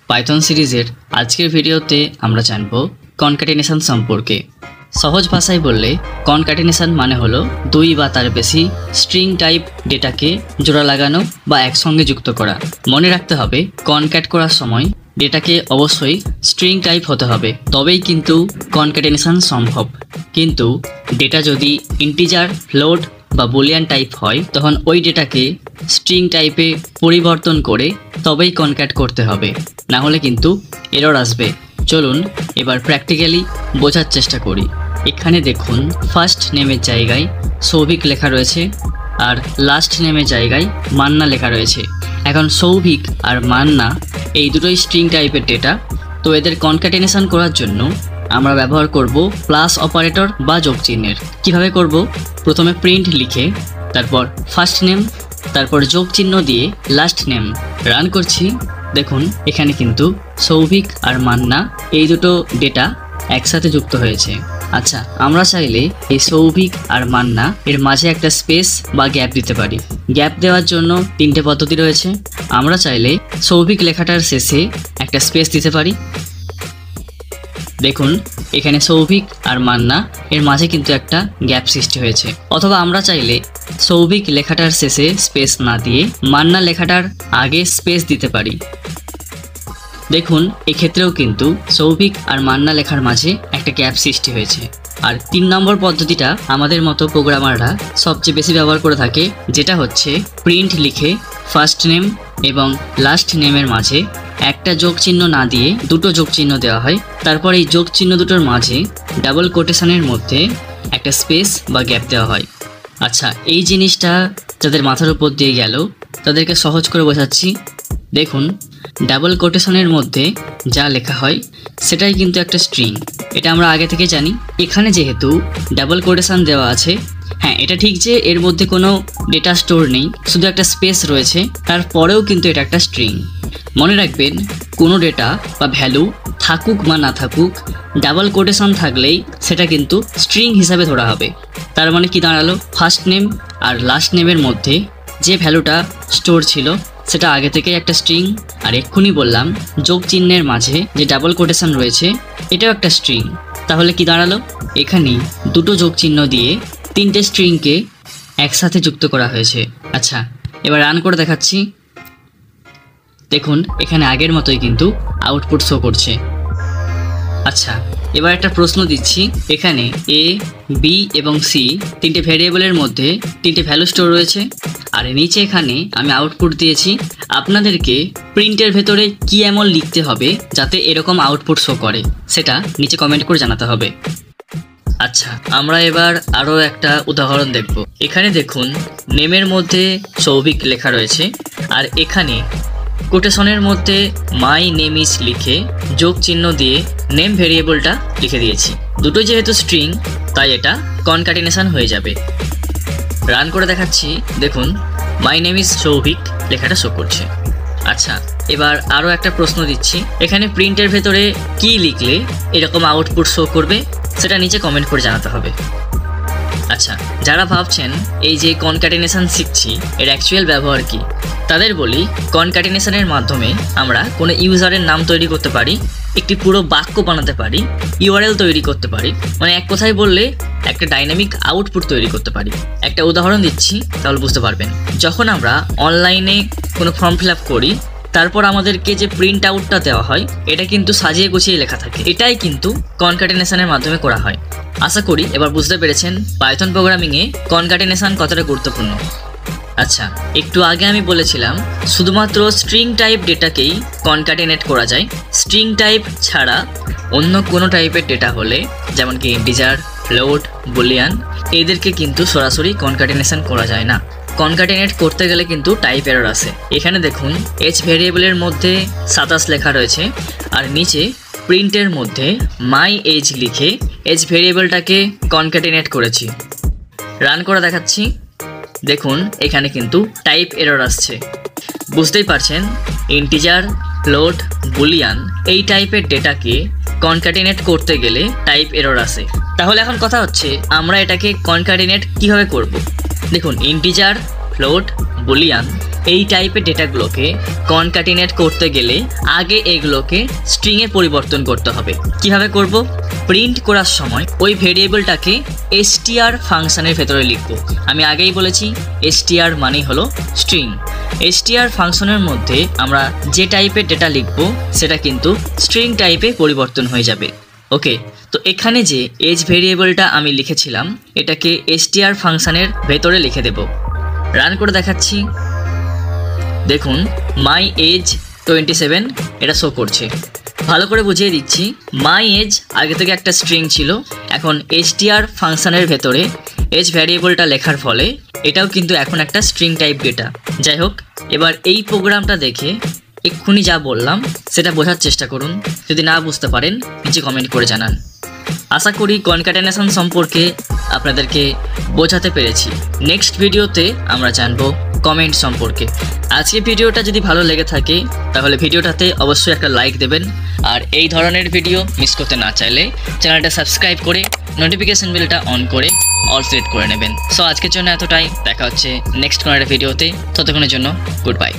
Python সিরিজের আজকের ভিডিওতে আমরা জানব কনক্যাটেনেশন সম্পর্কে। সহজ ভাষায় বললে কনক্যাটেনেশন মানে হলো দুই বা তার বেশি স্ট্রিং টাইপ ডেটাকে জোড়া লাগানো বা একসঙ্গে যুক্ত করা। মনে রাখতে হবে কনক্যাট করার সময় ডেটাকে অবশ্যই স্ট্রিং টাইপ হতে হবে, তবেই কিন্তু কনক্যাটেনেশন সম্ভব। কিন্তু ডেটা যদি ইন্টিজার, ফ্লোট বা বুলিয়ান টাইপ হয় তখন ওই ডেটাকে স্ট্রিং টাইপে পরিবর্তন করে তবেই কনক্যাট করতে হবে, না হলে কিন্তু এরর আসবে। চলুন এবার প্র্যাকটিক্যালি বোঝার চেষ্টা করি। এখানে দেখুন ফার্স্ট নেমের জায়গায় সৌভিক লেখা রয়েছে আর লাস্ট নেমের জায়গায় মান্না লেখা রয়েছে। এখন সৌভিক আর মান্না এই দুটোই স্ট্রিং টাইপের ডেটা, তো এদের কনক্যাটেনেশন করার জন্য আমরা ব্যবহার করব প্লাস অপারেটর বা যোগ চিহ্নের। কীভাবে করব? প্রথমে প্রিন্ট লিখে তারপর ফার্স্ট নেম, তারপর যোগ চিহ্ন দিয়ে লাস্ট নেম। রান করছি, দেখুন এখানে কিন্তু সৌভিক আর মান্না এই দুটো ডেটা একসাথে যুক্ত হয়েছে। আচ্ছা, আমরা চাইলে এই সৌভিক আর মান্না এর মাঝে একটা স্পেস বা গ্যাপ দিতে পারি। গ্যাপ দেওয়ার জন্য তিনটে পদ্ধতি রয়েছে। আমরা চাইলে সৌভিক লেখাটার শেষে একটা স্পেস দিতে পারি। দেখুন এখানে সৌভিক আর মান্না এর মাঝে কিন্তু একটা গ্যাপ সৃষ্টি হয়েছে। অথবা আমরা চাইলে সৌভিক লেখাটার শেষে স্পেস না দিয়ে মান্না লেখাটার আগে স্পেস দিতে পারি। দেখুন এক্ষেত্রেও কিন্তু সৌভিক আর মান্না লেখার মাঝে একটা গ্যাপ সৃষ্টি হয়েছে। আর 3 নম্বর পদ্ধতিটা আমাদের মতো প্রোগ্রামাররা সবচেয়ে বেশি ব্যবহার করে থাকে, যেটা হচ্ছে প্রিন্ট লিখে ফার্স্ট নেম এবং লাস্ট নেমের মাঝে একটা যোগ চিহ্ন না দিয়ে দুটো যোগ চিহ্ন দেওয়া হয়। তারপর এই যোগ চিহ্ন দুটোর মাঝে ডাবল কোটেশনের মধ্যে একটা স্পেস বা গ্যাপ দেওয়া হয়। আচ্ছা, এই জিনিসটা যাদের মাথার উপর দিয়ে গেল তাদেরকে সহজ করে বোঝাচ্ছি। দেখুন ডাবল কোটেশনের মধ্যে যা লেখা হয় সেটাই কিন্তু একটা স্ট্রিং, এটা আমরা আগে থেকে জানি। এখানে যেহেতু ডাবল কোটেশন দেওয়া আছে, হ্যাঁ এটা ঠিক যে এর মধ্যে কোনো ডেটা স্টোর নেই, শুধু একটা স্পেস রয়েছে, তারপরেও কিন্তু এটা একটা স্ট্রিং। মনে রাখবেন কোনো ডেটা বা ভ্যালু থাকুক বা না থাকুক, ডাবল কোটেশন থাকলেই সেটা কিন্তু স্ট্রিং হিসাবে ধরা হবে। তার মানে কি দাঁড়ালো? ফার্স্ট নেম আর লাস্ট নেমের মধ্যে যে ভ্যালুটা স্টোর ছিল সেটা আগে থেকেই একটা স্ট্রিং। আর এক্ষুনি বললাম যোগ চিহ্নের মাঝে যে ডাবল কোটেশন রয়েছে এটাও একটা স্ট্রিং। তাহলে কি দাঁড়ালো? এখানে দুটো যোগ চিহ্ন দিয়ে তিনটে স্ট্রিংকে একসাথে যুক্ত করা হয়েছে। আচ্ছা, এবার রান করে দেখাচ্ছি। দেখুন এখানে আগের মতোই কিন্তু আউটপুট শো করছে। আচ্ছা, এবার একটা প্রশ্ন দিচ্ছি। এখানে এ, বি এবং সি তিনটে ভ্যারিয়েবলের মধ্যে তিনটে ভ্যালু স্টোর রয়েছে, আর নিচে এখানে আমি আউটপুট দিয়েছি। আপনাদেরকে প্রিন্টের ভেতরে কি এমন লিখতে হবে যাতে এরকম আউটপুট শো করে, সেটা নিচে কমেন্ট করে জানাতে হবে। আচ্ছা, আমরা এবার আরও একটা উদাহরণ দেখব। এখানে দেখুন নেমের মধ্যে সৌভিক লেখা রয়েছে আর এখানে কোটেশনের মধ্যে মাই নেম ইজ লিখে যোগ চিহ্ন দিয়ে নেম ভেরিয়েবলটা লিখে দিয়েছি। দুটো যেহেতু স্ট্রিং তাই এটা কনক্যাটেনেশন হয়ে যাবে। রান করে দেখাচ্ছি, দেখুন মাই নেম ইজ সৌভিক লেখাটা শো করছে। আচ্ছা, এবার আরও একটা প্রশ্ন দিচ্ছি। এখানে প্রিন্টের ভেতরে কি লিখলে এরকম আউটপুট শো করবে সেটা নিচে কমেন্ট করে জানাতে হবে। আচ্ছা, যারা ভাবছেন এই যে কনক্যাটেনেশন শিখছি এর অ্যাকচুয়াল ব্যবহার কি, তাদের বলি কনক্যাটেনেশনের মাধ্যমে আমরা কোনো ইউজারের নাম তৈরি করতে পারি, একটি পুরো বাক্য বানাতে পারি, ইউআরএল তৈরি করতে পারি, মানে এক কথায় বললে একটা ডাইনামিক আউটপুট তৈরি করতে পারি। একটা উদাহরণ দিচ্ছি তাহলে বুঝতে পারবেন। যখন আমরা অনলাইনে কোনো ফর্ম ফিল আপ করি তারপর আমাদেরকে যে প্রিন্ট আউটটা দেওয়া হয় এটা কিন্তু সাজিয়ে গুছিয়ে লেখা থাকে, এটাই কিন্তু কনক্যাটেনেশনের মাধ্যমে করা হয়। আশা করি এবার বুঝতে পেরেছেন পাইথন প্রোগ্রামিংয়ে কনক্যাটেনেশন কতটা গুরুত্বপূর্ণ। আচ্ছা, একটু আগে আমি বলেছিলাম শুধুমাত্র স্ট্রিং টাইপ ডেটাকেই কনক্যাটেনেট করা যায়। স্ট্রিং টাইপ ছাড়া অন্য কোনো টাইপের ডেটা হলে, যেমন কি ইন্টিজার, ফ্লোট, বুলিয়ান, এদেরকে কিন্তু সরাসরি কনক্যাটেনেশন করা যায় না। কনক্যাটেনেট করতে গেলে কিন্তু টাইপ এরর আসে। এখানে দেখুন এজ ভেরিয়েবলের মধ্যে 27 লেখা রয়েছে আর নিচে প্রিন্টের মধ্যে মাই এজ লিখে এজ ভেরিয়েবলটাকে কনক্যাটেনেট করেছি। রান করে দেখাচ্ছি, দেখুন এখানে কিন্তু টাইপ এরর আসছে। বুঝতেই পারছেন ইন্টিজার, ফ্লোট, বুলিয়ান এই টাইপের ডেটাকে কনক্যাটেনেট করতে গেলে টাইপ এরর আসে। তাহলে এখন কথা হচ্ছে আমরা এটাকে কনক্যাটেনেট কিভাবে করব। দেখুন ইন্টিজার, ফ্লোট, বুলিয়ান এই টাইপের ডেটাগুলোকে কনক্যাটিনেট করতে গেলে আগে এগুলোকে স্ট্রিংয়ে পরিবর্তন করতে হবে। কিভাবে করব? প্রিন্ট করার সময় ওই ভেরিয়েবলটাকে str ফাংশনের ভেতরে লিখব। আমি আগেই বলেছি str মানেই হলো স্ট্রিং। str ফাংশনের মধ্যে আমরা যে টাইপের ডেটা লিখব সেটা কিন্তু স্ট্রিং টাইপে পরিবর্তন হয়ে যাবে। ওকে, তো এখানে যে এজ ভেরিয়েবলটা আমি লিখেছিলাম এটাকে str ফাংশনের ভেতরে লিখে দেব। রান করে দেখাচ্ছি। দেখুন মাই এজ 27 এটা শো করছে। ভালো করে বুঝিয়ে দিচ্ছি, মাই এজ আগে থেকে একটা স্ট্রিং ছিল, এখন str ফাংশনের ভেতরে এজ ভ্যারিয়েবলটা লেখার ফলে এটাও কিন্তু এখন একটা স্ট্রিং টাইপ ডেটা। যাই হোক, এবার এই প্রোগ্রামটা দেখে এক্ষুনি যা বললাম সেটা বোঝার চেষ্টা করুন। যদি না বুঝতে পারেন নিচে কমেন্ট করে জানান। আশা করি কনক্যাটেনেশন সম্পর্কে আপনাদেরকে বোঝাতে পেরেছি। নেক্সট ভিডিওতে আমরা জানবো কমেন্ট সম্পর্কে। আজকে ভিডিওটা যদি ভালো লেগে থাকে তাহলে ভিডিওটাতে অবশ্যই একটা লাইক দেবেন, আর এই ধরনের ভিডিও মিস করতে না চাইলে চ্যানেলটা সাবস্ক্রাইব করে নোটিফিকেশন বেলটা অন করে অল সিলেক্ট করে নেবেন। সো আজকের জন্য এতটাই, দেখা হচ্ছে নেক্সট কোনো একটা ভিডিওতে। ততক্ষণের জন্য গুড বাই।